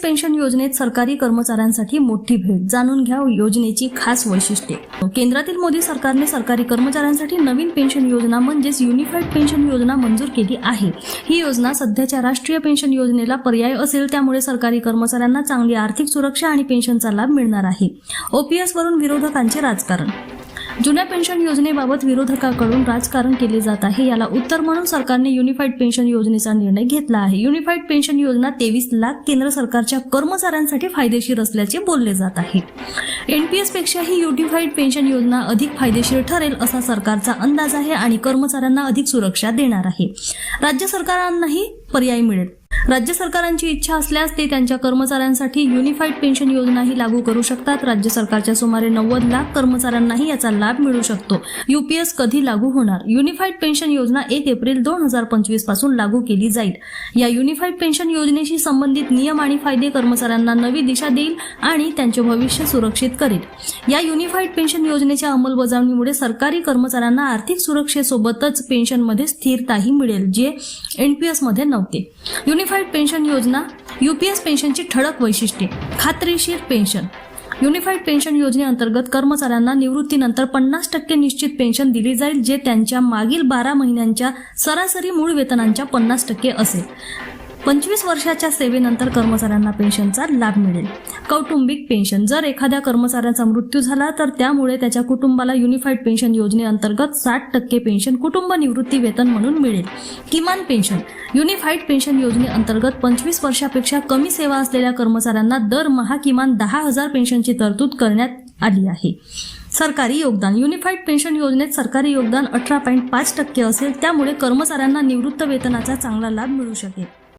Pension योजनेत सरकारी कर्मचाऱ्यांसाठी मोठी भेट. जाणून घ्या योजनेची खास वैशिष्ट्ये. केंद्रातील मोदी सरकारने सरकारी कर्मचाऱ्यांसाठी नवीन पेन्शन योजना म्हणजेच युनिफाईड पेन्शन योजना मंजूर केली आहे. ही योजना सध्याच्या राष्ट्रीय पेन्शन योजनेला पर्याय असेल, त्यामुळे सरकारी कर्मचाऱ्यांना चांगली आर्थिक सुरक्षा आणि पेन्शनचा लाभ मिळणार आहे. ओपीएस वरून विरोधकांचे राजकारण. जुन्या पेन्शन योजनेबाबत विरोधकांकडून राजकारण केले जात आहे. याला उत्तर म्हणून सरकारने युनिफाईड पेन्शन योजनेचा निर्णय घेतला आहे. युनिफाईड पेन्शन योजना 23 लाख केंद्र सरकारच्या कर्मचाऱ्यांसाठी फायदेशीर असल्याचे बोलले जात आहे. एनपीएस पेक्षा ही युनिफाईड पेन्शन योजना अधिक फायदेशीर ठरेल असा सरकारचा अंदाज आहे आणि कर्मचाऱ्यांना अधिक सुरक्षा देणार आहे. राज्य सरकारांनाही पर्याय मिळेल. राज्य सरकारांची इच्छा असल्यास ते त्यांच्या कर्मचाऱ्यांसाठी युनिफाईड पेन्शन योजनाही लागू करू शकतात. राज्य सरकारच्या सुमारे 90 लाख कर्मचाऱ्यांनाही याचा लाभ मिळू शकतो. यूपीएस कधी लागू होणार? युनिफाईड पेन्शन योजना 1 एप्रिल 2025 पासून लागू केली जाईल. या युनिफाईड पेन्शन योजनेशी संबंधित नियम आणि फायदे कर्मचाऱ्यांना नवी दिशा देईल आणि त्यांचे भविष्य सुरक्षित करेल. या युनिफाईड पेन्शन योजनेच्या अंमलबजावणीमुळे सरकारी कर्मचाऱ्यांना आर्थिक सुरक्षेसोबतच पेन्शनमध्ये स्थिरताही मिळेल, जे एनपीएस मध्ये नव्हते. युनिफाईड पेन्शन योजना. यूपीएस पेन्शनची ठळक वैशिष्ट्ये. खात्रीशीर पेन्शन. युनिफाईड पेन्शन योजनेअंतर्गत कर्मचाऱ्यांना निवृत्तीनंतर 50% निश्चित पेन्शन दिली जाईल, जे त्यांच्या मागील 12 महिन्यांच्या सरासरी मूळ वेतनांच्या 50% असेल. 25 वर्षाच्या सेवेनंतर कर्मचाऱ्यांना पेन्शनचा लाभ मिळेल. कौटुंबिक पेन्शन. जर एखाद्या कर्मचाऱ्याचा मृत्यू झाला तर त्यामुळे त्याच्या कुटुंबाला युनिफाईड पेन्शन योजनेअंतर्गत 60% पेन्शन कुटुंब निवृत्ती वेतन म्हणून मिळेल. किमान पेन्शन. युनिफाईड पेन्शन योजनेअंतर्गत 25 वर्षापेक्षा कमी सेवा असलेल्या कर्मचाऱ्यांना दरमहा किमान 10,000 पेन्शनची तरतूद करण्यात आली आहे. सरकारी योगदान. युनिफाईड पेन्शन योजनेत सरकारी योगदान 18.5% असेल, त्यामुळे कर्मचाऱ्यांना निवृत्त वेतनाचा चांगला लाभ मिळू शकेल.